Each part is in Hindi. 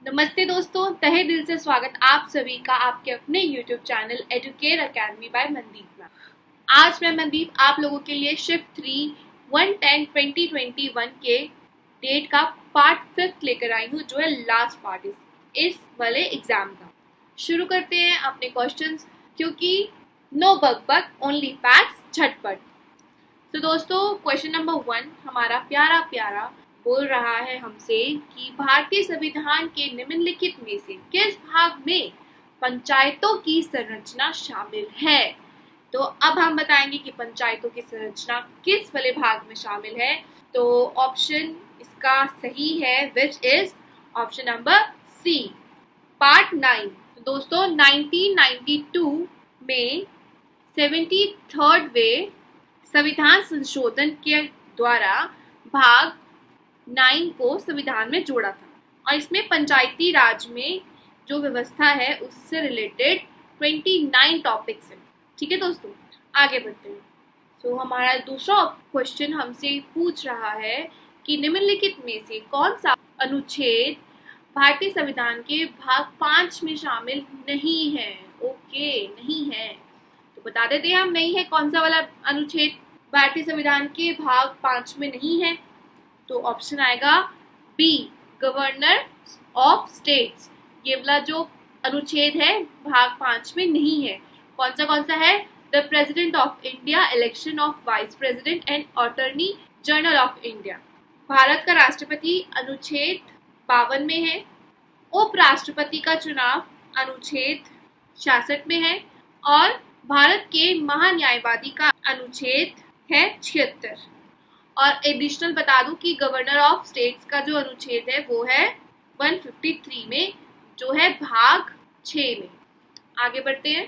नमस्ते दोस्तों, तहे दिल से स्वागत आप सभी का आपके अपने YouTube channel educate academy by Mandeep में। आज मैं मनदीप आप लोगों के लिए शिफ्ट 3 1/10/2021 के डेट का पार्ट 5 लेकर आई हूँ, जो है लास्ट पार्ट इस वाले एग्जाम का। शुरू करते हैं अपने क्वेश्चंस, क्योंकि नो बक ओनली फैक्ट्स झटपट। तो दोस्तों, क्वेश्चन नंबर 1 हमारा प्यारा प्यारा बोल रहा है हमसे कि भारतीय संविधान के निम्नलिखित में से किस भाग में पंचायतों की संरचना शामिल है। तो अब हम बताएंगे कि पंचायतों की संरचना किस वाले भाग में शामिल है। तो ऑप्शन इसका सही है, which is option number C, part 9। तो दोस्तों, 1992 में 73rd वे संविधान संशोधन के द्वारा भाग 9 को संविधान में जोड़ा था, और इसमें पंचायती राज में जो व्यवस्था है उससे रिलेटेड 29 टॉपिक्स हैं। ठीक है दोस्तों, आगे बढ़ते हैं। तो हमारा दूसरा क्वेश्चन हमसे पूछ रहा है कि निम्नलिखित में से कौन सा अनुच्छेद भारतीय संविधान के भाग 5 में शामिल नहीं है। ओके, नहीं है तो बता देते हैं हम, नहीं है कौन सा वाला अनुच्छेद भारतीय संविधान के भाग 5 में नहीं है। तो ऑप्शन आएगा बी, गवर्नर ऑफ स्टेट्स। ये वाला जो अनुच्छेद है भाग 5 में नहीं है। कौन सा है? The president of India, election of vice president and attorney general of India. Bharat का राष्ट्रपति अनुच्छेद 52 में है। उपराष्ट्रपति का चुनाव अनुच्छेद 66 में है, और भारत के महान्यायवादी का अनुच्छेद है 76। और एडिशनल बता दूं कि गवर्नर ऑफ स्टेट्स का जो अनुच्छेद है वो है 153 में, जो है भाग 6 में। आगे बढ़ते हैं।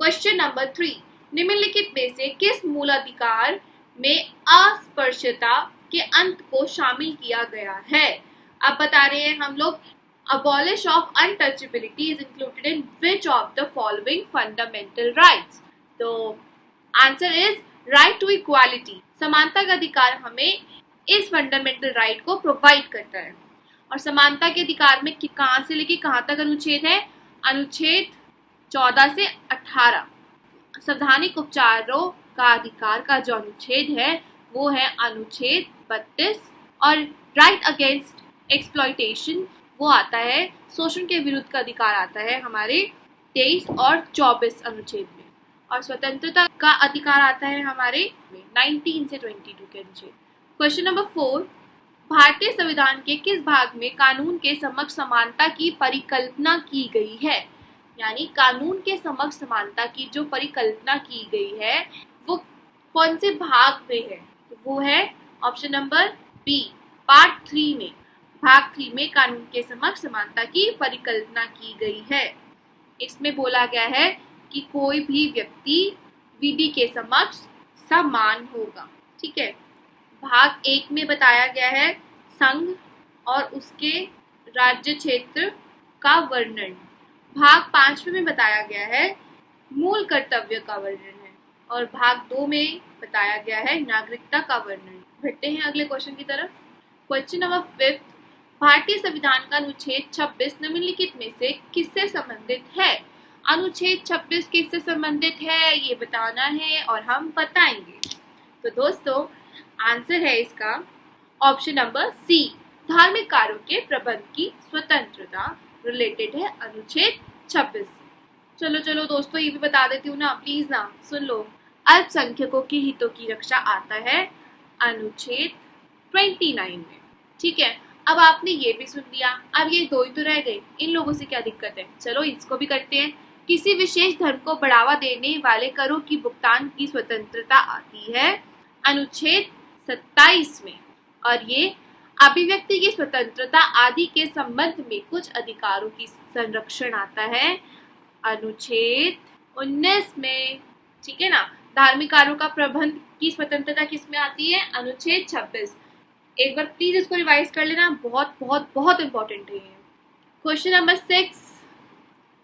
क्वेश्चन नंबर 3, निम्नलिखित में से किस मूल अधिकार में अस्पृश्यता के अंत को शामिल किया गया है। अब बता रहे हैं हम लोग, abolish of untouchability is included in which of the following fundamental rights। तो answer is right to equality. समानता का अधिकार हमें इस फंडामेंटल राइट को प्रोवाइड करता है। और समानता के अधिकार में कहां से लेके कहां तक अनुच्छेद है? अनुच्छेद 14 से 18। संवैधानिक उपचारों का अधिकार का जो अनुच्छेद है वो है अनुच्छेद 32। और राइट अगेंस्ट एक्सप्लॉयटेशन वो आता है, शोषण के विरुद्ध का अधिकार आता है हमारे 23 और 24 अनुच्छेद में। और स्वतंत्रता का अधिकार आता है हमारे 19 से 22 के अनुच्छेद। क्वेश्चन नंबर 4, भारतीय संविधान के किस भाग में कानून के समक्ष समानता की परिकल्पना की गई है। यानी कानून के समक्ष समानता की जो परिकल्पना की गई है वो कौन से भाग में है। तो वो है ऑप्शन नंबर बी, पार्ट 3 में। भाग 3 में कानून के समक्ष समानता की परिकल्पना की गई है। इसमें बोला गया है कि कोई भी व्यक्ति विधि के समक्ष समान होगा। ठीक है। भाग 1 में बताया गया है संघ और उसके राज्य क्षेत्र का वर्णन। भाग 5 में बताया गया है मूल कर्तव्य का वर्णन है, और भाग 2 में बताया गया है नागरिकता का वर्णन। बढ़ते हैं अगले क्वेश्चन की तरफ। क्वेश्चन नंबर 5, भारतीय संविधान का अनुच्छेद 26 निम्नलिखित में से किससे संबंधित है। अनुच्छेद 26 किससे संबंधित है ये बताना है और हम बताएंगे। तो दोस्तों, आंसर है इसका ऑप्शन नंबर सी, धार्मिक कार्यों के प्रबंध की स्वतंत्रता रिलेटेड है अनुच्छेद 26। चलो दोस्तों, ये भी बता देती हूँ ना, प्लीज ना सुन लो। अल्पसंख्यकों के हितों की रक्षा आता है अनुच्छेद 29 में। ठीक है। अब आपने ये भी सुन लिया, अब ये 2 ही तो रह गए, इन लोगों से क्या दिक्कत है। चलो इसको भी करते हैं। किसी विशेष धर्म को बढ़ावा देने वाले करों की भुगतान की स्वतंत्रता आती है अनुच्छेद 27 में, और ये अभिव्यक्ति की स्वतंत्रता आदि के संबंध में कुछ अधिकारों की संरक्षण आता है अनुच्छेद 19 में। ठीक है ना। धार्मिक कार्यों का प्रबंध की स्वतंत्रता किसमें आती है? अनुच्छेद 26। एक बार प्लीज इसको रिवाइज कर लेना, बहुत बहुत बहुत इंपॉर्टेंट है। क्वेश्चन नंबर 6,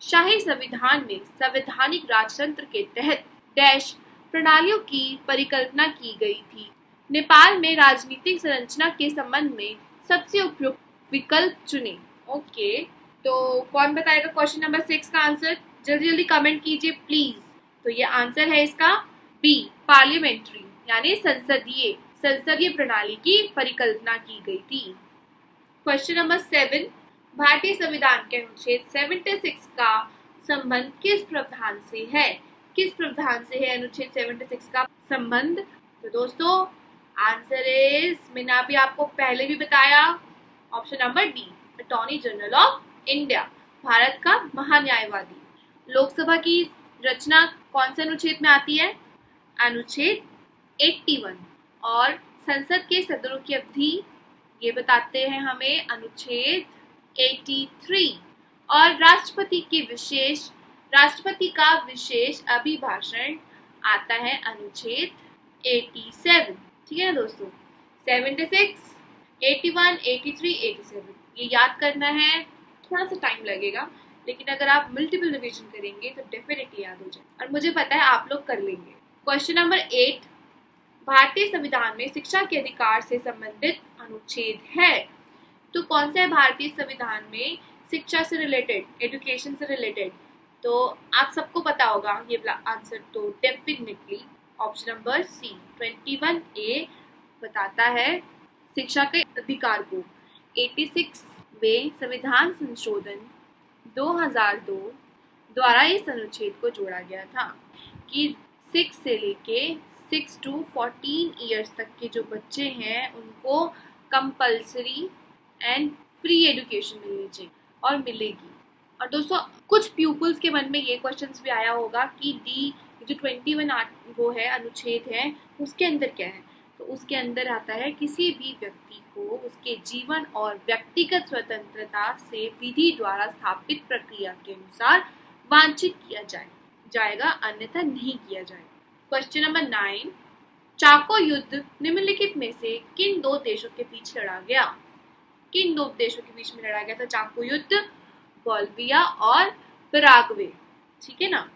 शाही संविधान में संवैधानिक राजतंत्र के तहत डैश प्रणालियों की परिकल्पना की गई थी। नेपाल में राजनीतिक संरचना के संबंध में सबसे उपयुक्त विकल्प चुने। ओके, तो कौन बताएगा क्वेश्चन नंबर 6 का आंसर? जल्दी जल्दी कमेंट कीजिए प्लीज। तो ये आंसर है इसका बी, पार्लियामेंट्री, यानी संसदीय प्रणाली की परिकल्पना की गई थी। क्वेश्चन नंबर 7, भारतीय संविधान के अनुच्छेद 76 का संबंध किस प्रावधान से है? किस प्रावधान से है अनुच्छेद 76 का संबंध? तो दोस्तों आंसर इज, मैंने अभी आपको पहले भी बताया, option number D, attorney general of India, Bharat का महान्यायवादी। लोकसभा की रचना कौन से अनुच्छेद में आती है? अनुच्छेद 81। और संसद के सदनों की अवधि ये बताते हैं हमें अनुच्छेद 83। और राष्ट्रपति का विशेष अभिभाषण आता है अनुच्छेद 87। ठीक है ना दोस्तों, 76, 81, 83, 87 ये याद करना है, थोड़ा सा टाइम लगेगा, लेकिन अगर आप मल्टीपल रिवीजन करेंगे तो डेफिनेटली याद हो जाए, और मुझे पता है आप लोग कर लेंगे। क्वेश्चन नंबर 8, भारतीय संविधान में शिक्षा के अधिकार से संबंधित अनुच्छेद है। तो कौन सा है भारतीय संविधान में शिक्षा से रिलेटेड, एजुकेशन से रिलेटेड? तो आप सबको पता होगा ये आंसर, तो डेफिनेटली ऑप्शन नंबर सी 21A बताता है शिक्षा के अधिकार को। 86वें संविधान संशोधन 2002 द्वारा इस अनुच्छेद को जोड़ा गया था कि 6 से लेके 6 to 14 ईयर्स तक के जो बच्चे हैं उनको कंपल्सरी एंड फ्री एजुकेशन मिलनी चाहिए और मिलेगी। और दोस्तों कुछ प्यूपल्स के मन में ये क्वेश्चंस भी आया होगा कि डी जो 21 वो है अनुच्छेद है उसके अंदर क्या है? तो उसके अंदर आता है किसी भी व्यक्ति को उसके जीवन और व्यक्तिगत स्वतंत्रता से विधि द्वारा स्थापित प्रक्रिया के अनुसार वांछित किया जाएगा, अन्यथा नहीं किया जाएगा। क्वेश्चन नंबर 9, चाको युद्ध निम्नलिखित में से किन दो देशों के बीच लड़ा गया? किन दो देशों के बीच में लड़ा गया था चाको युद्ध? बोल्विया और पैराग्वे। ठीक है ना,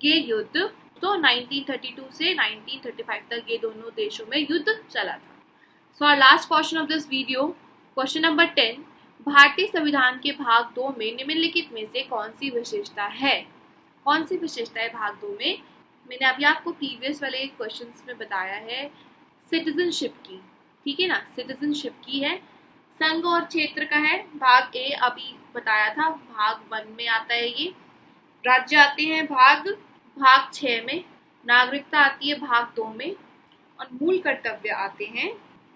ये युद्ध तो 1932 से 1935 तक ये दोनों देशों में युद्ध चला था। So our last question of this video, question number 10, भारतीय संविधान के भाग 2 में निम्नलिखित में से कौन सी विशेषता है? कौन सी विशेषता है भाग 2 में? मैंने अभी आपको प्रीवियस वाले क्वेश्चंस में बताया है सिटीजनशिप की। ठीक है ना, सिटीजनशिप की है। संघ और क्षेत्र का है भाग ए, अभी बताया था भाग 1 में आता है ये। राज्य आते हैं भाग 6 में, नागरिकता आती है भाग 2 में, और मूल कर्तव्य आते हैं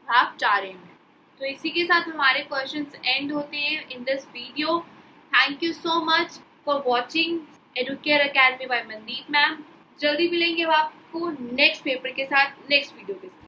भाग 4 में। तो इसी के साथ हमारे क्वेश्चंस एंड होते हैं in this video. Thank you so much for watching educare academy by Mandeep ma'am. जल्दी मिलेंगे आपको नेक्स्ट पेपर के साथ, नेक्स्ट वीडियो के साथ।